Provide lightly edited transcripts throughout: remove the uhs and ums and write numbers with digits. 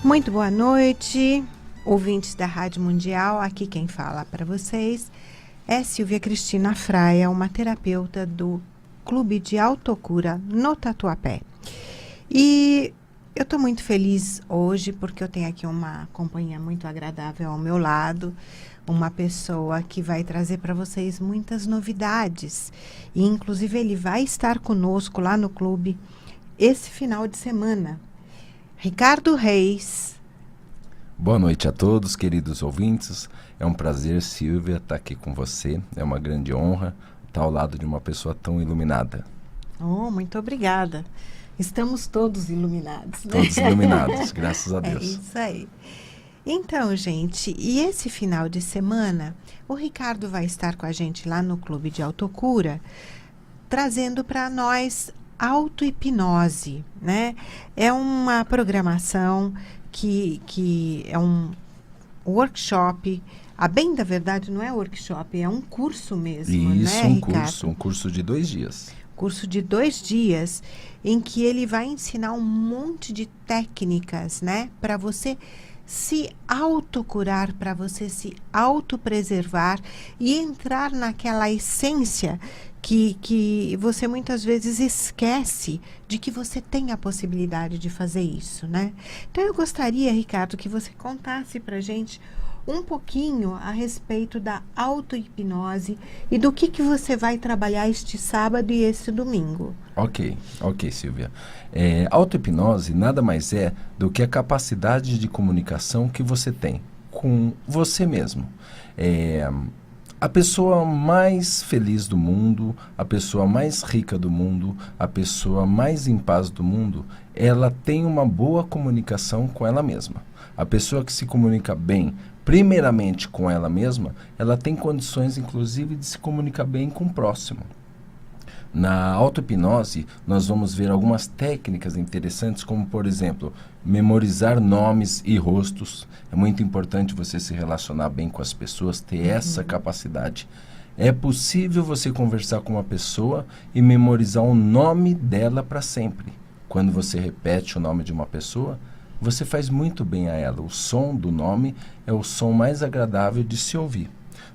Muito boa noite, ouvintes da Rádio Mundial. Aqui quem fala para vocês é Silvia Cristina Fraia, uma terapeuta do Clube de Autocura no Tatuapé. E eu estou muito feliz hoje porque eu tenho aqui uma companhia muito agradável ao meu lado, uma pessoa que vai trazer para vocês muitas novidades. E inclusive ele vai estar conosco lá no clube esse final de semana. Ricardo Reis. Boa noite a todos, queridos ouvintes. É um prazer, Silvia, estar aqui com você. É uma grande honra estar ao lado de uma pessoa tão iluminada. Oh, muito obrigada. Estamos todos iluminados, né? Todos iluminados, graças a Deus. É isso aí. Então, gente, e esse final de semana, o Ricardo vai estar com a gente lá no Clube de Autocura, trazendo para nós auto-hipnose, né? É uma programação que é um workshop. A bem da verdade não é workshop, é um curso mesmo, Isso, né, Ricardo? Um curso de 2 dias. Curso de 2 dias, em que ele vai ensinar um monte de técnicas, né? Para você se autocurar, para você se autopreservar e entrar naquela essência que você muitas vezes esquece de que você tem a possibilidade de fazer isso, né? Então eu gostaria, Ricardo, que você contasse pra gente um pouquinho a respeito da auto-hipnose e do que você vai trabalhar este sábado e este domingo. Ok, Silvia. Auto-hipnose nada mais é do que a capacidade de comunicação que você tem com você mesmo. A pessoa mais feliz do mundo, a pessoa mais rica do mundo, a pessoa mais em paz do mundo, ela tem uma boa comunicação com ela mesma. A pessoa que se comunica bem, primeiramente com ela mesma, ela tem condições, inclusive, de se comunicar bem com o próximo. Na auto-hipnose, nós vamos ver algumas técnicas interessantes, como, por exemplo, memorizar nomes e rostos. É muito importante você se relacionar bem com as pessoas, ter essa capacidade. É possível você conversar com uma pessoa e memorizar o nome dela para sempre. Quando você repete o nome de uma pessoa, você faz muito bem a ela. O som do nome é o som mais agradável de se ouvir.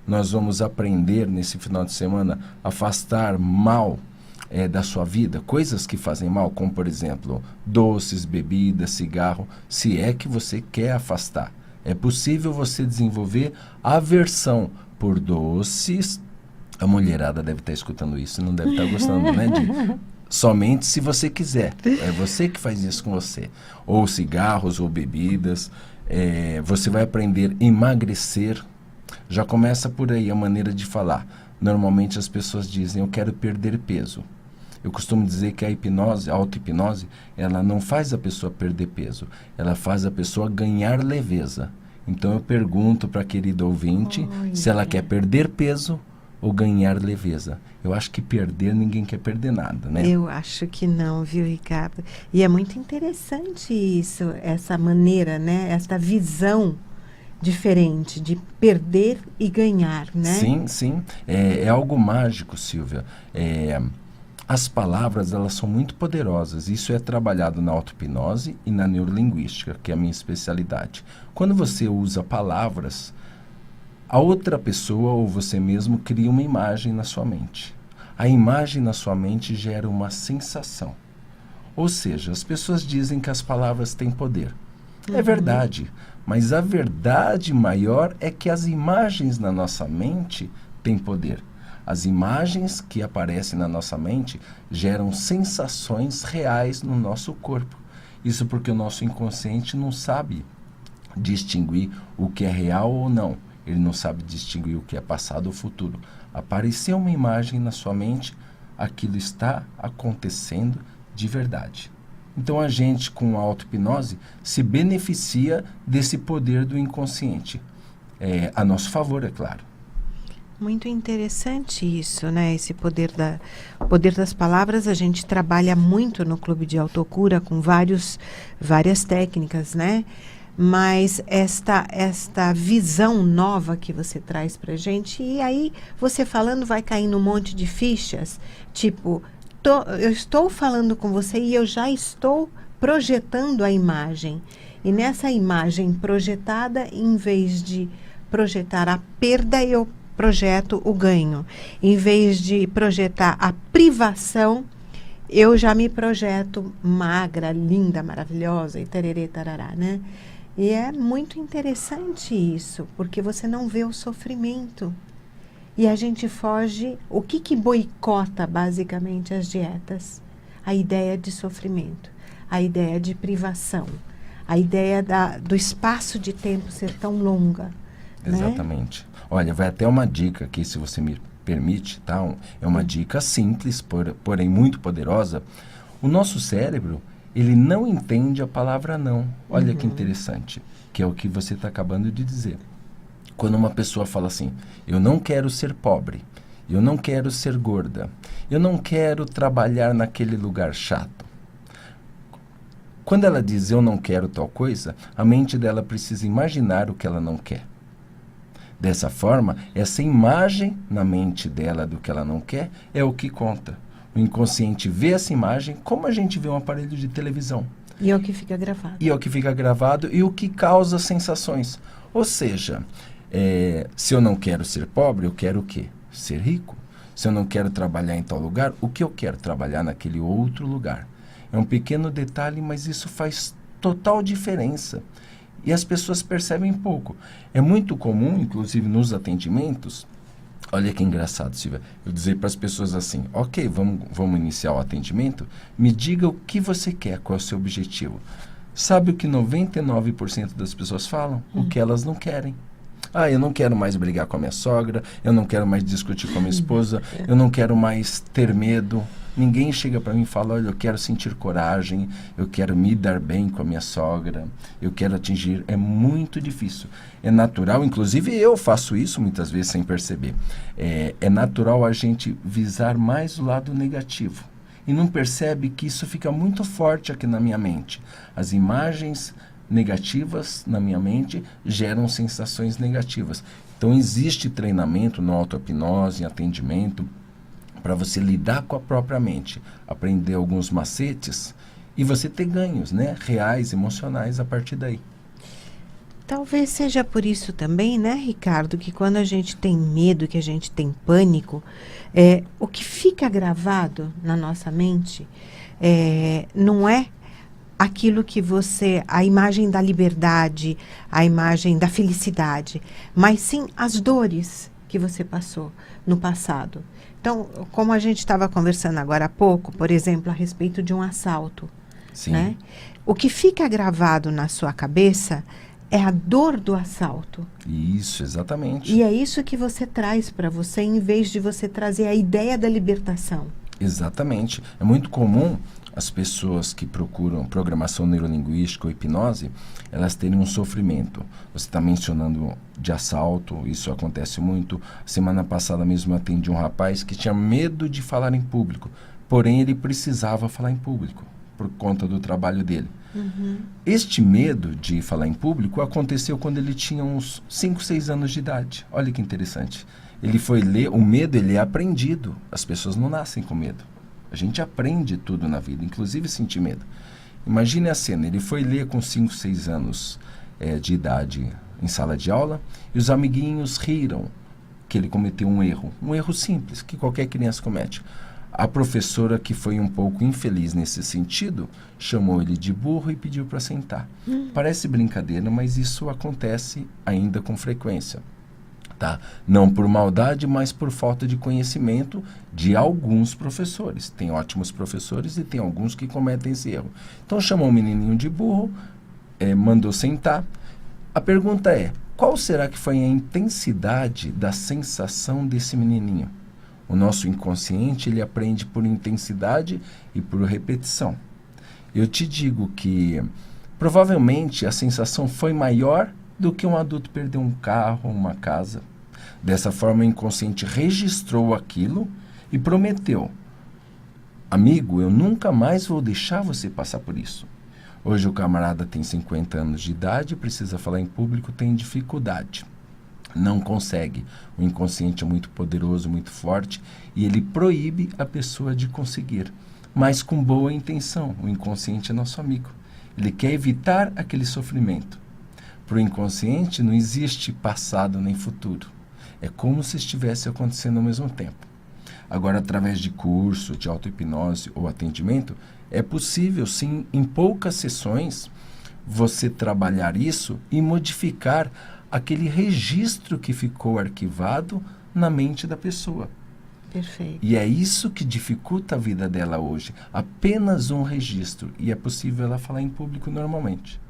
Nós vamos aprender nesse final de semana a afastar mal da sua vida, coisas que fazem mal, como por exemplo, doces, bebidas, cigarro, se é que você quer afastar. É possível você desenvolver aversão por doces. A mulherada deve estar escutando isso e não deve estar gostando, né? Somente se você quiser. É você que faz isso com você. Ou cigarros, ou bebidas. Você vai aprender a emagrecer. Já começa por aí a maneira de falar. Normalmente as pessoas dizem, eu quero perder peso. Eu costumo dizer que a auto-hipnose, ela não faz a pessoa perder peso. Ela faz a pessoa ganhar leveza. Então eu pergunto para a querida ouvinte se ela quer perder peso ou ganhar leveza. Eu acho que perder, ninguém quer perder nada, né? Eu acho que não, viu, Ricardo? E é muito interessante isso, essa maneira, né? Essa visão diferente de perder e ganhar, né? Sim. É algo mágico, Silvia. As palavras, elas são muito poderosas. Isso é trabalhado na auto-hipnose e na neurolinguística, que é a minha especialidade. Quando você usa palavras, a outra pessoa ou você mesmo cria uma imagem na sua mente. A imagem na sua mente gera uma sensação. Ou seja, as pessoas dizem que as palavras têm poder. É verdade, mas a verdade maior é que as imagens na nossa mente têm poder. As imagens que aparecem na nossa mente geram sensações reais no nosso corpo. Isso porque o nosso inconsciente não sabe distinguir o que é real ou não. Ele não sabe distinguir o que é passado ou futuro. Apareceu uma imagem na sua mente, aquilo está acontecendo de verdade. Então a gente, com a auto-hipnose, se beneficia desse poder do inconsciente. A nosso favor, é claro. Muito interessante isso, né? Esse poder das palavras. A gente trabalha muito no Clube de Autocura com várias técnicas, né? Mas esta visão nova que você traz pra gente, e aí você falando vai caindo um monte de fichas, tipo, eu estou falando com você e eu já estou projetando a imagem. E nessa imagem projetada, em vez de projetar a perda, eu projeto o ganho. Em vez de projetar a privação, eu já me projeto magra, linda, maravilhosa e tererê, tarará, né? E é muito interessante isso, porque você não vê o sofrimento. E a gente foge. O que boicota basicamente as dietas? A ideia de sofrimento, a ideia de privação, a ideia do espaço de tempo ser tão longa. Exatamente. Né? Olha, vai até uma dica aqui, se você me permite, tá? É uma dica simples, porém muito poderosa. O nosso cérebro, ele não entende a palavra não. Olha que interessante, que é o que você está acabando de dizer. Quando uma pessoa fala assim, eu não quero ser pobre, eu não quero ser gorda, eu não quero trabalhar naquele lugar chato. Quando ela diz eu não quero tal coisa, a mente dela precisa imaginar o que ela não quer. Dessa forma, essa imagem na mente dela do que ela não quer é o que conta. O inconsciente vê essa imagem como a gente vê um aparelho de televisão. E é o que fica gravado. E é o que fica gravado e o que causa sensações. Ou seja, se eu não quero ser pobre, eu quero o quê? Ser rico. Se eu não quero trabalhar em tal lugar, o que eu quero? Trabalhar naquele outro lugar. É um pequeno detalhe, mas isso faz total diferença. E as pessoas percebem pouco. É muito comum, inclusive nos atendimentos, olha que engraçado, Silvia, eu dizer para as pessoas assim, ok, vamos iniciar o atendimento, me diga o que você quer, qual é o seu objetivo. Sabe o que 99% das pessoas falam? O que elas não querem. Ah, eu não quero mais brigar com a minha sogra, eu não quero mais discutir com a minha esposa, eu não quero mais ter medo. Ninguém chega para mim e fala, olha, eu quero sentir coragem, eu quero me dar bem com a minha sogra, eu quero atingir. É muito difícil. É natural, inclusive eu faço isso muitas vezes sem perceber. É natural a gente visar mais o lado negativo. E não percebe que isso fica muito forte aqui na minha mente. As imagens negativas na minha mente geram sensações negativas. Então existe treinamento no auto-hipnose, em atendimento, para você lidar com a própria mente, aprender alguns macetes e você ter ganhos, né, reais, emocionais a partir daí. Talvez seja por isso também, né, Ricardo, que quando a gente tem medo, que a gente tem pânico, o que fica gravado na nossa mente não é aquilo que a imagem da liberdade, a imagem da felicidade, mas sim as dores que você passou no passado. Então, como a gente estava conversando agora há pouco, por exemplo, a respeito de um assalto, né? O que fica gravado na sua cabeça é a dor do assalto. Isso, exatamente. E é isso que você traz para você, em vez de você trazer a ideia da libertação. Exatamente. É muito comum as pessoas que procuram programação neurolinguística ou hipnose, elas terem um sofrimento. Você está mencionando de assalto, isso acontece muito. Semana passada mesmo eu atendi um rapaz que tinha medo de falar em público, porém ele precisava falar em público por conta do trabalho dele. Este medo de falar em público aconteceu quando ele tinha uns 5, 6 anos de idade. Olha que interessante. Ele foi ler, o medo ele é aprendido. As pessoas não nascem com medo. A gente aprende tudo na vida, inclusive sentir medo. Imagine a cena, ele foi ler com 5, 6 anos de idade em sala de aula e os amiguinhos riram que ele cometeu um erro simples, que qualquer criança comete. A professora, que foi um pouco infeliz nesse sentido, chamou ele de burro e pediu para sentar. Parece brincadeira, mas isso acontece ainda com frequência. Tá? Não por maldade, mas por falta de conhecimento de alguns professores. Tem ótimos professores e tem alguns que cometem esse erro. Então chamou o menininho de burro, mandou sentar. A pergunta é, qual será que foi a intensidade da sensação desse menininho? O nosso inconsciente, ele aprende por intensidade e por repetição. Eu te digo que provavelmente a sensação foi maior do que um adulto perder um carro, uma casa. Dessa forma, o inconsciente registrou aquilo e prometeu: amigo, eu nunca mais vou deixar você passar por isso. Hoje o camarada tem 50 anos de idade, precisa falar em público, tem dificuldade. Não consegue. O inconsciente é muito poderoso, muito forte, e ele proíbe a pessoa de conseguir. Mas com boa intenção. O inconsciente é nosso amigo. Ele quer evitar aquele sofrimento. Para o inconsciente não existe passado nem futuro. É como se estivesse acontecendo ao mesmo tempo. Agora, através de curso, de auto-hipnose ou atendimento, é possível, sim, em poucas sessões, você trabalhar isso e modificar aquele registro que ficou arquivado na mente da pessoa. Perfeito. E é isso que dificulta a vida dela hoje. Apenas um registro. E é possível ela falar em público normalmente.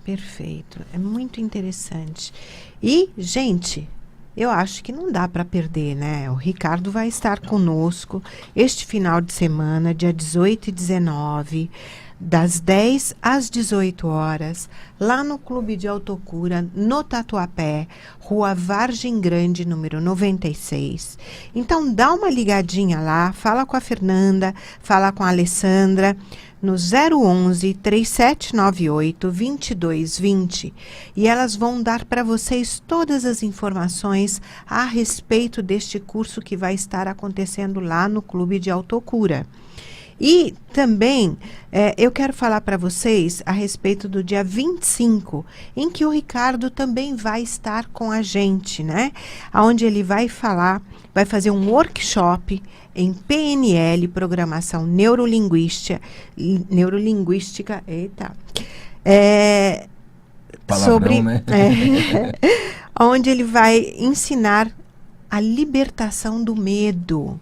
Perfeito. É muito interessante. E, gente, eu acho que não dá para perder, né? O Ricardo vai estar conosco este final de semana, dia 18 e 19, das 10 às 18 horas, lá no Clube de Autocura, no Tatuapé, Rua Vargem Grande, número 96. Então, dá uma ligadinha lá, fala com a Fernanda, fala com a Alessandra, no 011 3798 2220, e elas vão dar para vocês todas as informações a respeito deste curso que vai estar acontecendo lá no Clube de Autocura. E também eu quero falar para vocês a respeito do dia 25, em que o Ricardo também vai estar com a gente, né? Onde ele vai fazer um workshop em PNL, Programação Neurolinguística, Palavrão, né? onde ele vai ensinar a libertação do medo.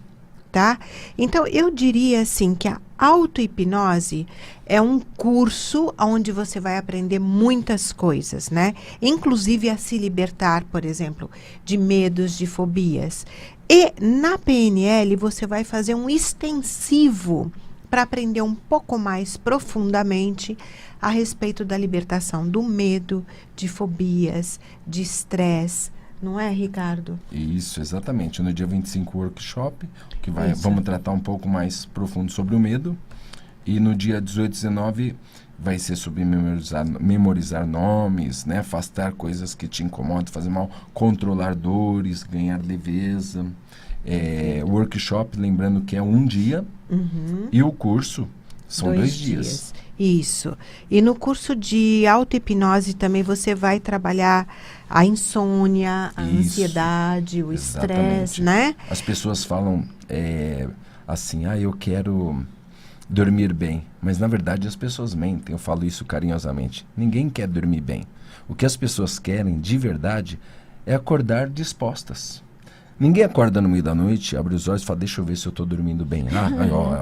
Tá? Então, eu diria assim que a auto-hipnose é um curso onde você vai aprender muitas coisas, né? Inclusive a se libertar, por exemplo, de medos, de fobias. E na PNL você vai fazer um extensivo para aprender um pouco mais profundamente a respeito da libertação do medo, de fobias, de estresse. Não é, Ricardo? Isso, exatamente. No dia 25, workshop, que vamos tratar um pouco mais profundo sobre o medo. E no dia 18 e 19 vai ser sobre memorizar nomes, né? Afastar coisas que te incomodam, fazer mal, controlar dores, ganhar leveza. O workshop, lembrando que é um dia, e o curso são 2 dias. Isso. E no curso de auto-hipnose também você vai trabalhar a insônia, a ansiedade, o estresse, né? As pessoas falam assim, eu quero dormir bem. Mas, na verdade, as pessoas mentem. Eu falo isso carinhosamente. Ninguém quer dormir bem. O que as pessoas querem, de verdade, é acordar dispostas. Ninguém acorda no meio da noite, abre os olhos e fala, deixa eu ver se eu estou dormindo bem.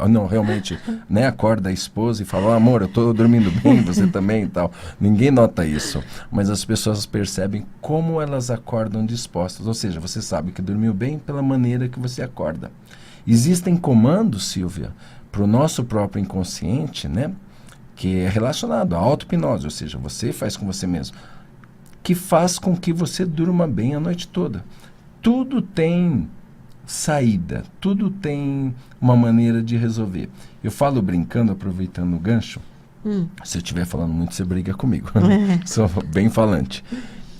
Não, realmente, né? Acorda a esposa e fala, amor, eu estou dormindo bem, você também e tal. Ninguém nota isso, mas as pessoas percebem como elas acordam dispostas. Ou seja, você sabe que dormiu bem pela maneira que você acorda. Existem comandos, Silvia, para o nosso próprio inconsciente, né? Que é relacionado à auto-hipnose, ou seja, você faz com você mesmo, que faz com que você durma bem a noite toda. Tudo tem saída, tudo tem uma maneira de resolver. Eu falo brincando, aproveitando o gancho, se eu estiver falando muito, você briga comigo. Sou bem falante.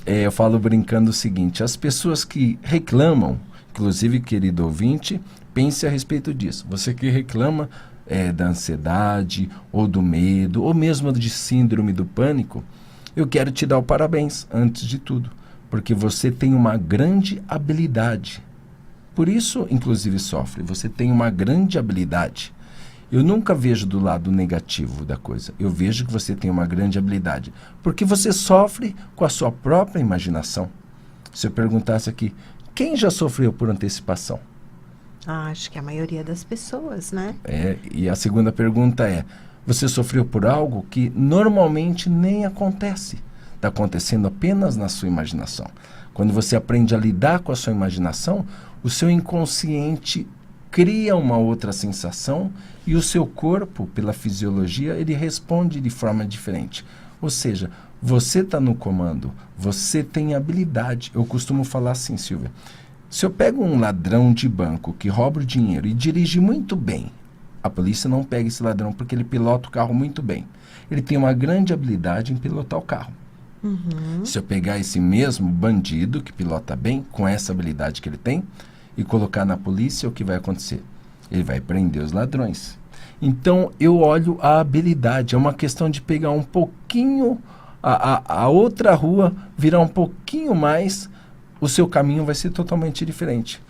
Eu falo brincando o seguinte, as pessoas que reclamam, inclusive, querido ouvinte, pense a respeito disso. Você que reclama da ansiedade, ou do medo, ou mesmo de síndrome do pânico, eu quero te dar o parabéns, antes de tudo. Porque você tem uma grande habilidade. Por isso, inclusive, sofre. Você tem uma grande habilidade. Eu nunca vejo do lado negativo da coisa. Eu vejo que você tem uma grande habilidade. Porque você sofre com a sua própria imaginação. Se eu perguntasse aqui, quem já sofreu por antecipação? Acho que a maioria das pessoas, né? E a segunda pergunta é, você sofreu por algo que normalmente nem acontece? Está acontecendo apenas na sua imaginação. Quando você aprende a lidar com a sua imaginação, o seu inconsciente cria uma outra sensação e o seu corpo, pela fisiologia, ele responde de forma diferente. Ou seja, você está no comando, você tem habilidade. Eu costumo falar assim, Silvia, se eu pego um ladrão de banco que rouba o dinheiro e dirige muito bem, a polícia não pega esse ladrão porque ele pilota o carro muito bem. Ele tem uma grande habilidade em pilotar o carro. Se eu pegar esse mesmo bandido que pilota bem, com essa habilidade que ele tem, e colocar na polícia, o que vai acontecer? Ele vai prender os ladrões. Então, eu olho a habilidade. É uma questão de pegar um pouquinho a outra rua, virar um pouquinho mais, o seu caminho vai ser totalmente diferente.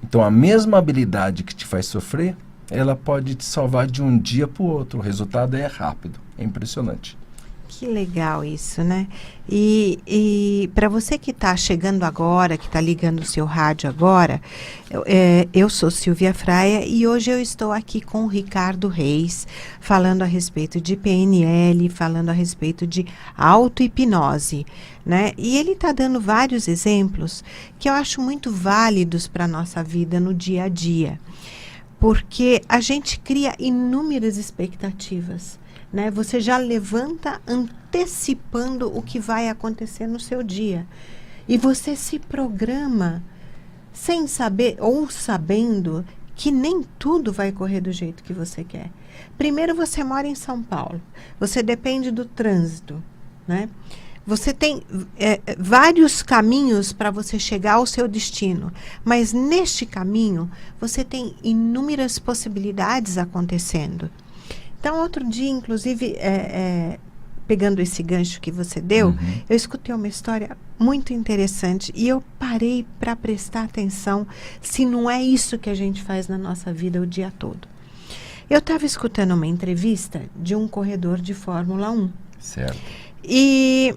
Então, a mesma habilidade que te faz sofrer, ela pode te salvar de um dia para o outro. O resultado é rápido, é impressionante. Que legal isso, né? E para você que está chegando agora, que está ligando o seu rádio agora, eu sou Silvia Fraia e hoje eu estou aqui com o Ricardo Reis, falando a respeito de PNL, falando a respeito de auto-hipnose, né? E ele está dando vários exemplos que eu acho muito válidos para a nossa vida no dia a dia, porque a gente cria inúmeras expectativas. Né? Você já levanta antecipando o que vai acontecer no seu dia. E você se programa sem saber ou sabendo que nem tudo vai correr do jeito que você quer. Primeiro, você mora em São Paulo. Você depende do trânsito. Né? Você tem vários caminhos para você chegar ao seu destino. Mas neste caminho, você tem inúmeras possibilidades acontecendo. Então, outro dia, inclusive, pegando esse gancho que você deu, eu escutei uma história muito interessante e eu parei para prestar atenção se não é isso que a gente faz na nossa vida o dia todo. Eu estava escutando uma entrevista de um corredor de Fórmula 1. Certo. E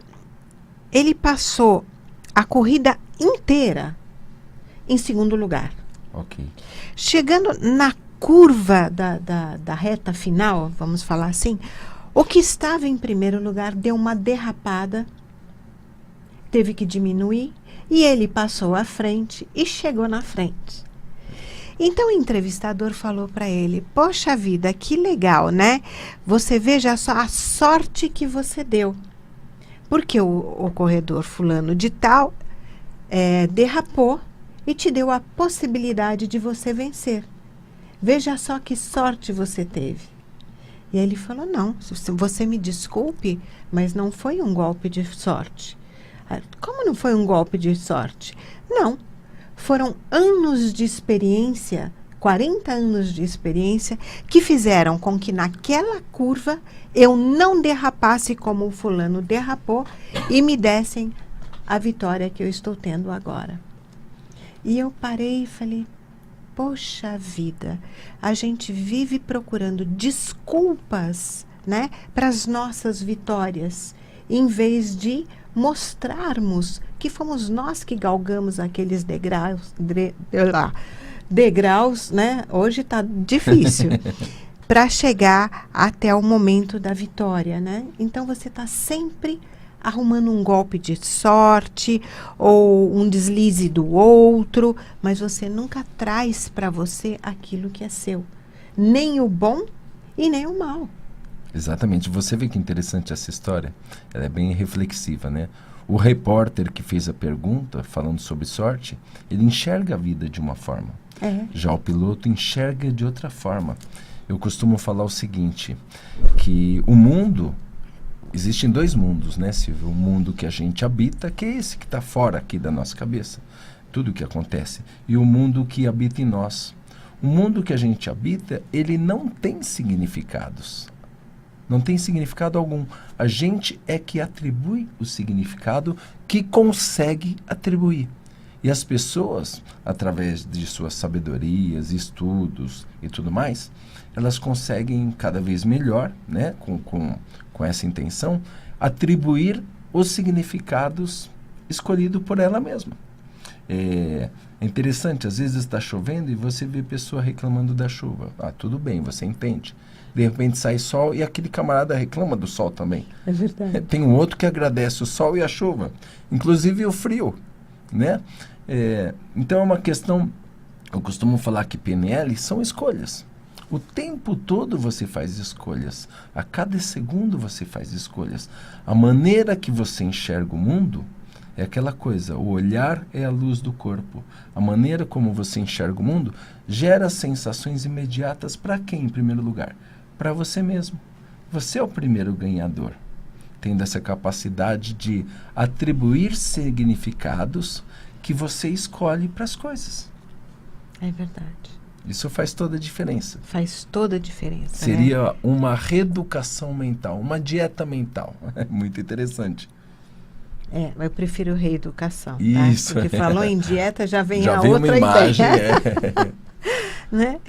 ele passou a corrida inteira em segundo lugar. Ok. Chegando na curva da reta final, vamos falar assim, o que estava em primeiro lugar deu uma derrapada, teve que diminuir, e ele passou à frente e chegou na frente. Então o entrevistador falou para ele: poxa vida, que legal, né? Você veja só a sorte que você deu. Porque o corredor fulano de tal derrapou e te deu a possibilidade de você vencer. Veja só que sorte você teve. E aí ele falou: não, você me desculpe, mas não foi um golpe de sorte. Como não foi um golpe de sorte? Não, foram anos de experiência, 40 anos de experiência, que fizeram com que naquela curva eu não derrapasse como o fulano derrapou e me dessem a vitória que eu estou tendo agora. E eu parei e falei: poxa vida, a gente vive procurando desculpas, né, para as nossas vitórias, em vez de mostrarmos que fomos nós que galgamos aqueles degraus, né? Hoje está difícil, para chegar até o momento da vitória, né? Então você está sempre arrumando um golpe de sorte ou um deslize do outro, mas você nunca traz para você aquilo que é seu, nem o bom e nem o mal. Exatamente. Você vê que interessante essa história? Ela é bem reflexiva, né? O repórter que fez a pergunta, falando sobre sorte, ele enxerga a vida de uma forma. Já o piloto enxerga de outra forma. Eu costumo falar o seguinte, que o mundo... Existem dois mundos, né, Silvio? O mundo que a gente habita, que é esse que está fora aqui da nossa cabeça, tudo o que acontece, e o mundo que habita em nós. O mundo que a gente habita, ele não tem significados. Não tem significado algum. A gente é que atribui o significado que consegue atribuir. E as pessoas, através de suas sabedorias, estudos e tudo mais, elas conseguem cada vez melhor, né, com essa intenção, atribuir os significados escolhidos por ela mesma. É interessante, às vezes está chovendo e você vê pessoa reclamando da chuva. Ah, tudo bem, você entende. De repente sai sol e aquele camarada reclama do sol também. É verdade. Tem um outro que agradece o sol e a chuva, inclusive o frio, né? Então é uma questão, eu costumo falar que PNL são escolhas. O tempo todo você faz escolhas. A cada segundo você faz escolhas. A maneira que você enxerga o mundo é aquela coisa. O olhar é a luz do corpo. A maneira como você enxerga o mundo gera sensações imediatas para quem, em primeiro lugar? Para você mesmo. Você é o primeiro ganhador. Tendo essa capacidade de atribuir significados que você escolhe para as coisas. É verdade. Isso faz toda a diferença. Faz toda a diferença. Seria uma reeducação mental, uma dieta mental. É muito interessante. Eu prefiro reeducação. Isso. Tá? Porque falou em dieta, já vem a vem outra uma imagem, ideia. Né?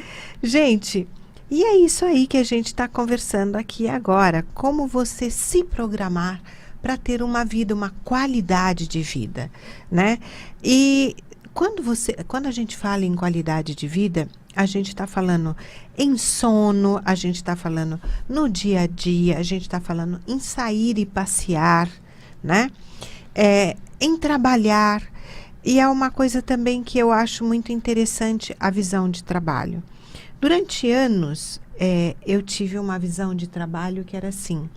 Gente, e é isso aí que a gente está conversando aqui agora. Como você se programar para ter uma vida, uma qualidade de vida, né? E quando a gente fala em qualidade de vida, a gente está falando em sono, a gente está falando no dia a dia, a gente está falando em sair e passear, né? Em trabalhar. E é uma coisa também que eu acho muito interessante, a visão de trabalho. Durante anos, eu tive uma visão de trabalho que era assim.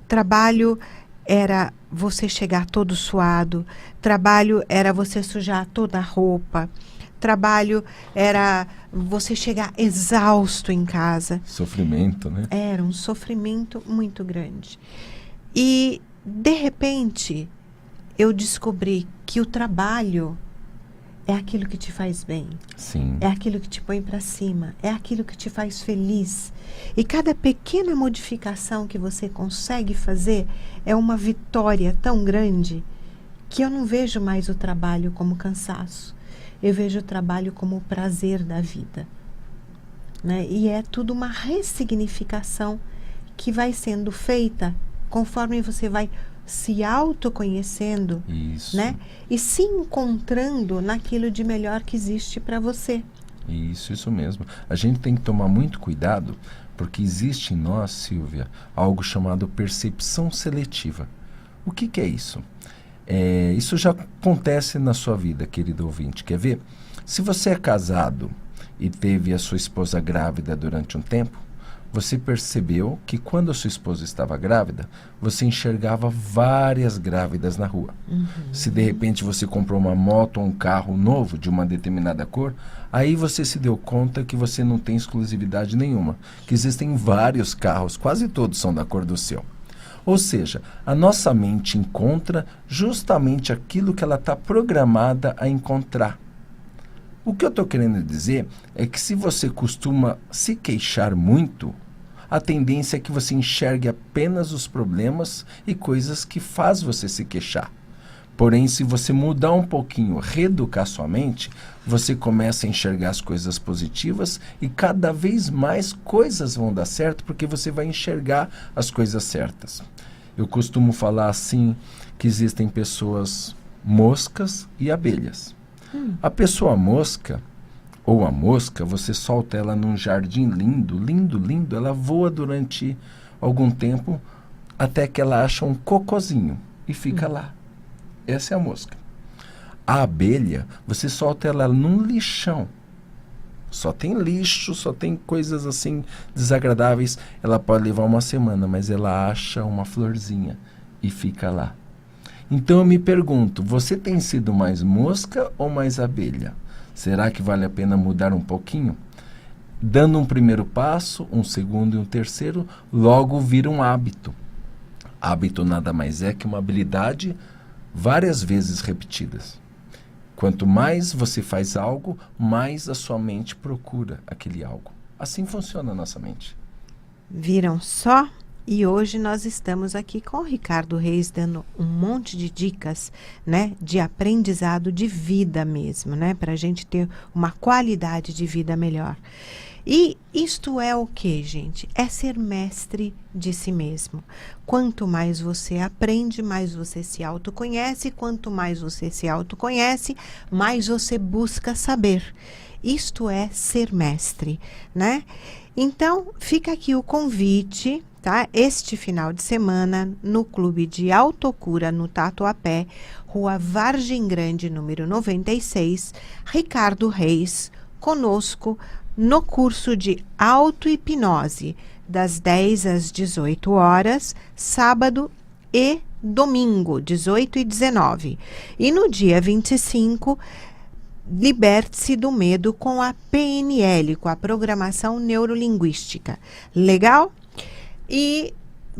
Trabalho era você chegar todo suado, trabalho era você sujar toda a roupa, trabalho era você chegar exausto em casa. Sofrimento, né? Era um sofrimento muito grande. E, de repente, eu descobri que o trabalho é aquilo que te faz bem. Sim. É aquilo que te põe para cima. É aquilo que te faz feliz. E cada pequena modificação que você consegue fazer é uma vitória tão grande que eu não vejo mais o trabalho como cansaço. Eu vejo o trabalho como o prazer da vida. Né? E é tudo uma ressignificação que vai sendo feita conforme você vai se autoconhecendo, Isso. né? E se encontrando naquilo de melhor que existe para você. Isso mesmo. A gente tem que tomar muito cuidado, porque existe em nós, Silvia, algo chamado percepção seletiva. O que é isso? Isso já acontece na sua vida, querido ouvinte. Quer ver? Se você é casado e teve a sua esposa grávida durante um tempo, você percebeu que quando a sua esposa estava grávida, você enxergava várias grávidas na rua. Uhum. Se de repente você comprou uma moto ou um carro novo de uma determinada cor, aí você se deu conta que você não tem exclusividade nenhuma, que existem vários carros, quase todos são da cor do seu. Ou seja, a nossa mente encontra justamente aquilo que ela está programada a encontrar. O que eu estou querendo dizer é que se você costuma se queixar muito, a tendência é que você enxergue apenas os problemas e coisas que faz você se queixar. Porém, se você mudar um pouquinho, reeducar sua mente, você começa a enxergar as coisas positivas e cada vez mais coisas vão dar certo porque você vai enxergar as coisas certas. Eu costumo falar assim que existem pessoas moscas e abelhas. A pessoa mosca, ou a mosca, você solta ela num jardim lindo, lindo, lindo, ela voa durante algum tempo até que ela acha um cocozinho e fica lá. Essa é a mosca. A abelha, você solta ela num lixão. Só tem lixo, só tem coisas assim desagradáveis. Ela pode levar uma semana, mas ela acha uma florzinha e fica lá. Então eu me pergunto, você tem sido mais mosca ou mais abelha? Será que vale a pena mudar um pouquinho? Dando um primeiro passo, um segundo e um terceiro, logo vira um hábito. Hábito nada mais é que uma habilidade várias vezes repetidas. Quanto mais você faz algo, mais a sua mente procura aquele algo. Assim funciona a nossa mente. Viram só? E hoje nós estamos aqui com o Ricardo Reis dando um monte de dicas, né, de aprendizado de vida mesmo, né, para a gente ter uma qualidade de vida melhor. E isto é o que, gente? É ser mestre de si mesmo. Quanto mais você aprende, mais você se autoconhece. Quanto mais você se autoconhece, mais você busca saber. Isto é ser mestre, né? Então, fica aqui o convite, tá? Este final de semana, no Clube de Autocura, no Tatuapé, Rua Vargem Grande, número 96, Ricardo Reis, conosco, no curso de auto-hipnose, das 10 às 18 horas, sábado e domingo, 18 e 19. E no dia 25, liberte-se do medo com a PNL, com a Programação Neurolinguística. Legal? E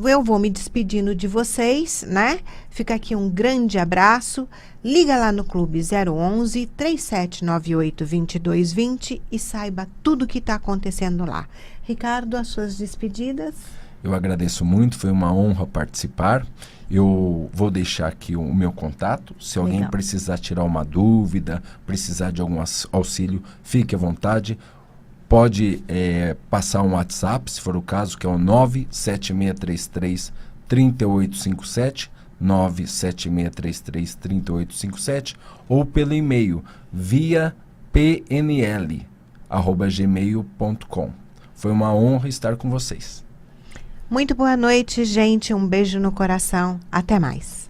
eu vou me despedindo de vocês, né? Fica aqui um grande abraço. Liga lá no Clube 011 3798 2220 e saiba tudo o que está acontecendo lá. Ricardo, as suas despedidas? Eu agradeço muito, foi uma honra participar. Eu vou deixar aqui o meu contato. Se alguém Legal. precisar tirar uma dúvida, precisar de algum auxílio, fique à vontade. Pode passar um WhatsApp, se for o caso, que é o 97633-3857, 97633-3857, ou pelo e-mail via pnl@gmail.com. Foi uma honra estar com vocês. Muito boa noite, gente. Um beijo no coração. Até mais.